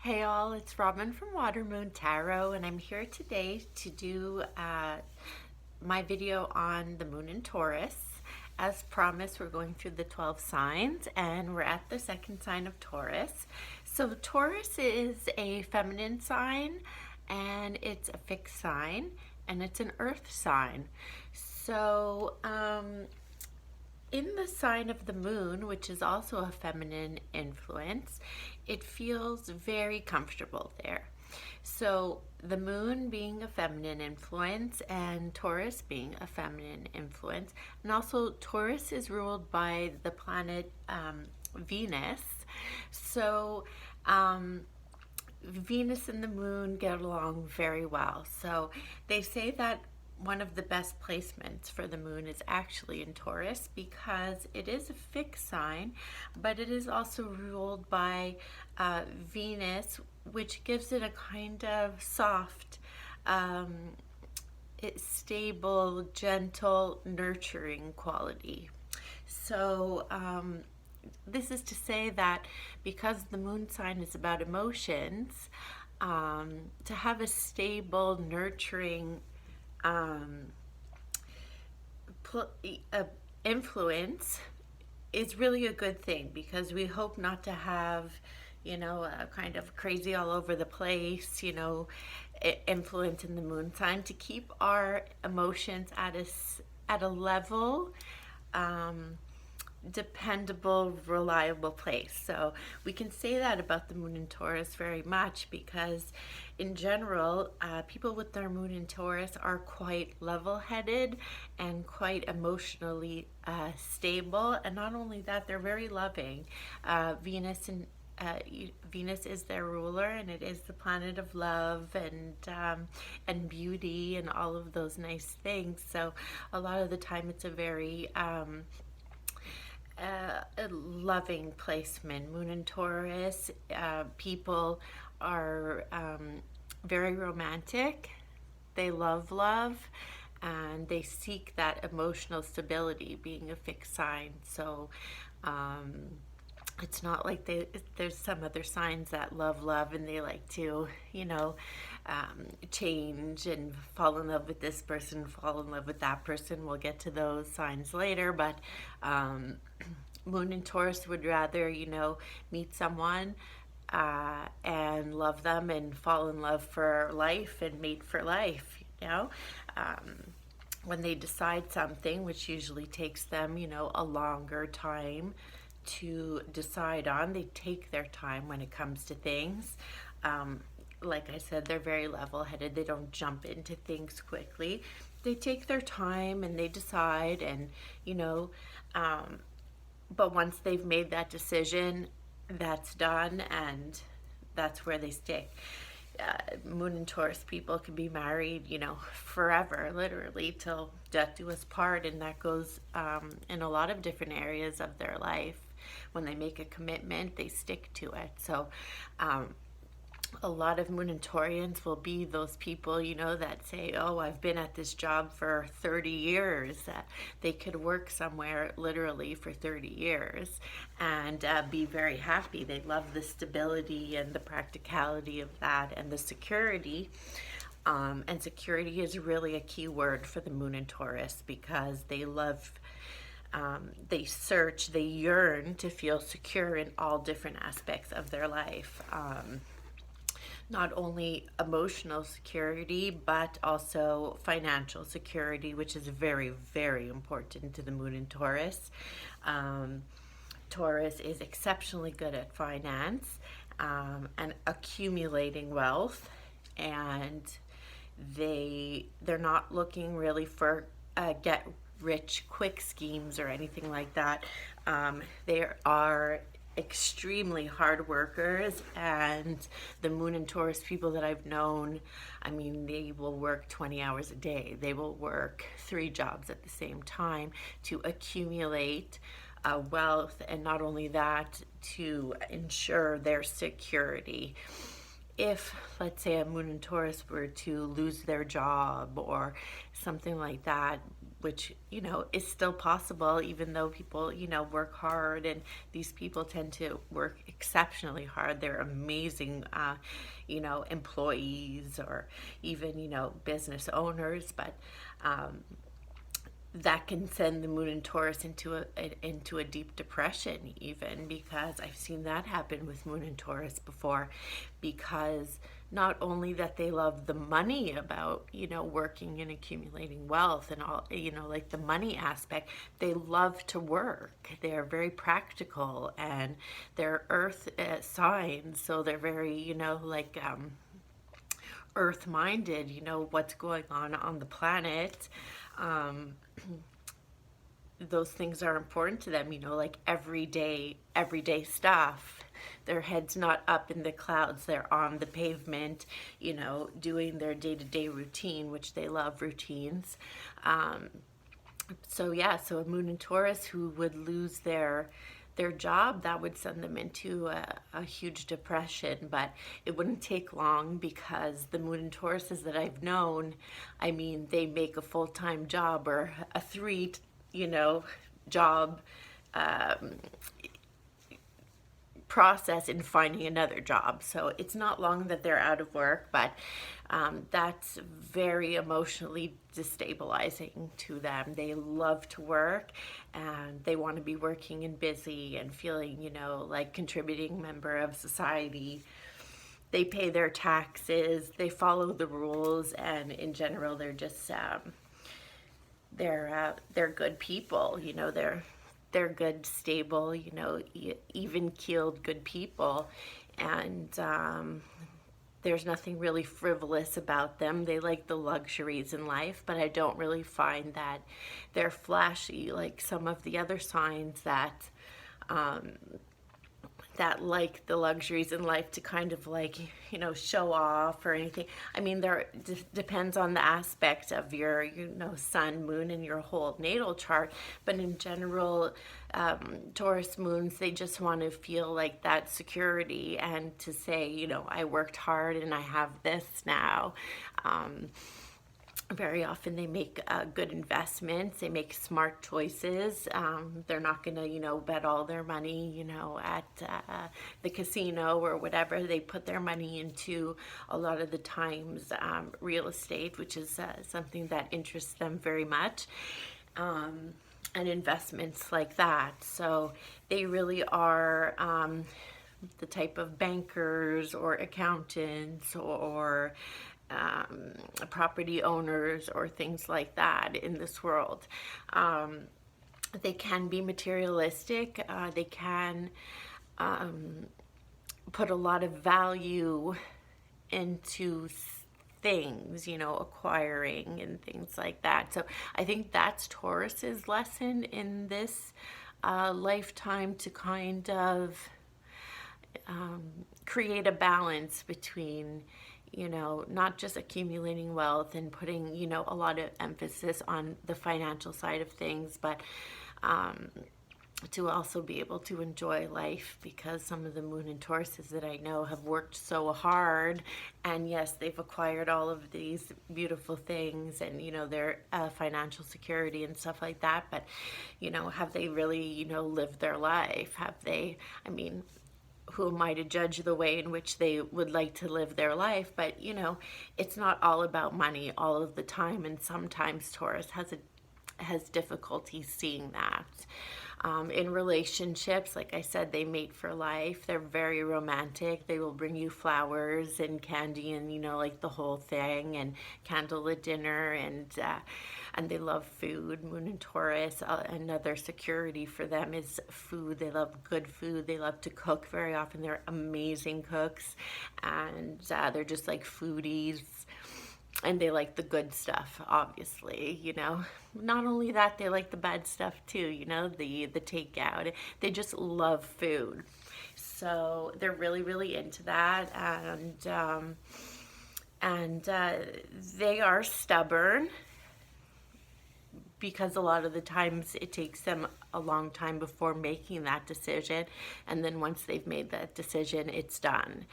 Hey all, it's Robyn from Water Moon Tarot, and I'm here today to do my video on the moon in Taurus. As promised, we're going through the 12 signs, and we're at the second sign of Taurus. So Taurus is a feminine sign, and it's a fixed sign, and it's an earth sign. So in the sign of the moon, which is also a feminine influence, it feels very comfortable there. So the moon being a feminine influence and Taurus being a feminine influence, and also Taurus is ruled by the planet Venus. So Venus and the moon get along very well. So they say that one of the best placements for the moon is actually in Taurus because it is a fixed sign, but it is also ruled by Venus, which gives it a kind of soft, stable, gentle, nurturing quality. So this is to say that because the moon sign is about emotions, to have a stable, nurturing influence is really a good thing, because we hope not to have, a kind of crazy all over the place, influence in the moon sign, to keep our emotions at a level, dependable, reliable place. So we can say that about the moon in Taurus very much, because in general, people with their moon in Taurus are quite level-headed and quite emotionally stable. And not only that, they're very loving. Venus is their ruler, and it is the planet of love and beauty and all of those nice things. So a lot of the time, it's a very a loving placement. Moon in Taurus, people are very romantic. They love love, and they seek that emotional stability, being a fixed sign. So it's not like there's some other signs that love and they like to change and fall in love with this person, fall in love with that person. We'll get to those signs later, but moon in Taurus would rather meet someone and love them and fall in love for life and mate for life. When they decide something, which usually takes them a longer time to decide on, they take their time when it comes to things. Like I said, they're very level-headed. They don't jump into things quickly. They take their time and they decide, and but once they've made that decision, that's done, and that's where they stick. Moon and Taurus people can be married, forever, literally till death do us part, and that goes in a lot of different areas of their life. When they make a commitment, they stick to it. So a lot of Moon and Taurians will be those people, that say, oh, I've been at this job for 30 years. They could work somewhere literally for 30 years and be very happy. They love the stability and the practicality of that and the security. And security is really a key word for the Moon and Taurus, because they love, they search, they yearn to feel secure in all different aspects of their life. Not only emotional security, but also financial security, which is very, very important to the moon in Taurus. Taurus is exceptionally good at finance and accumulating wealth, and they're not looking really for get rich quick schemes or anything like that. They are extremely hard workers, and the moon and Taurus people that I've known, they will work 20 hours a day. They will work 3 jobs at the same time to accumulate wealth, and not only that, to ensure their security. If, let's say, a moon and Taurus were to lose their job or something like that, which, is still possible, even though people, work hard, and these people tend to work exceptionally hard. They're amazing, employees, or even, business owners, but that can send the moon in Taurus into a deep depression, even, because I've seen that happen with moon in Taurus before, because not only that they love the money about, working and accumulating wealth and all, like the money aspect, they love to work. They're very practical, and they're earth signs, so they're very, earth minded, what's going on the planet. Those things are important to them, like everyday stuff. Their head's not up in the clouds, they're on the pavement, doing their day-to-day routine, which they love routines. So a moon in Taurus who would lose their job, that would send them into a huge depression, but it wouldn't take long, because the moon in Tauruses that I've known, I mean, they make a full-time job or a three, job process in finding another job. So it's not long that they're out of work, but that's very emotionally destabilizing to them. They love to work, and they want to be working and busy and feeling, like contributing member of society. They pay their taxes, they follow the rules, and in general, they're just they're good people. They're good, stable, even-keeled good people, and there's nothing really frivolous about them. They like the luxuries in life, but I don't really find that they're flashy like some of the other signs that like the luxuries in life to kind of show off or anything. I mean, there depends on the aspect of your sun, moon, and your whole natal chart, but in general, Taurus moons, they just want to feel like that security, and to say, I worked hard and I have this now. Very often they make good investments. They make smart choices. They're not going to, bet all their money, at the casino or whatever. They put their money into, a lot of the times, real estate, which is something that interests them very much, and investments like that. So they really are the type of bankers or accountants or property owners or things like that in this world. They can be materialistic. They can put a lot of value into things, acquiring and things like that. So I think that's Taurus's lesson in this lifetime, to kind of create a balance between not just accumulating wealth and putting, a lot of emphasis on the financial side of things, but to also be able to enjoy life, because some of the moon and Tauruses that I know have worked so hard, and yes, they've acquired all of these beautiful things and, their financial security and stuff like that, but, have they really, lived their life? Have they, I mean, who am I to judge the way in which they would like to live their life? But, it's not all about money all of the time. And sometimes Taurus has difficulty seeing that. In relationships, like I said, they mate for life. They're very romantic. They will bring you flowers and candy and, like the whole thing, and candlelit dinner, and they love food. Moon and Taurus, another security for them is food. They love good food. They love to cook. Very often they're amazing cooks, and they're just like foodies. And they like the good stuff, obviously, Not only that, they like the bad stuff too, the takeout. They just love food. So they're really, really into that. And they are stubborn, because a lot of the times it takes them a long time before making that decision, and then once they've made that decision, it's done.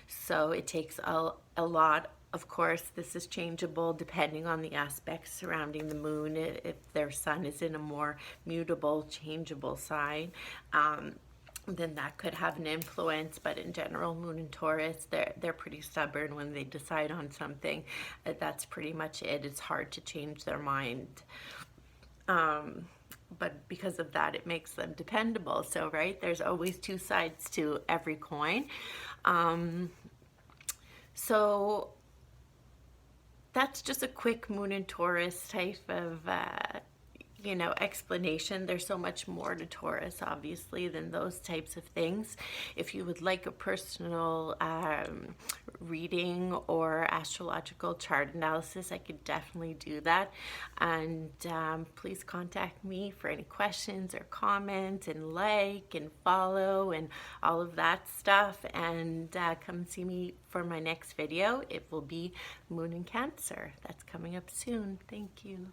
So it takes a lot. Of course, this is changeable depending on the aspects surrounding the moon. If their sun is in a more mutable, changeable sign, then that could have an influence. But in general, Moon and Taurus, they're pretty stubborn when they decide on something. That's pretty much it. It's hard to change their mind. But because of that, it makes them dependable. So, right, there's always two sides to every coin. So that's just a quick Moon and Taurus type of explanation. There's so much more to Taurus, obviously, than those types of things. If you would like a personal reading or astrological chart analysis, I could definitely do that. And please contact me for any questions or comments, and like and follow and all of that stuff. And come see me for my next video. It will be Moon in Cancer. That's coming up soon. Thank you.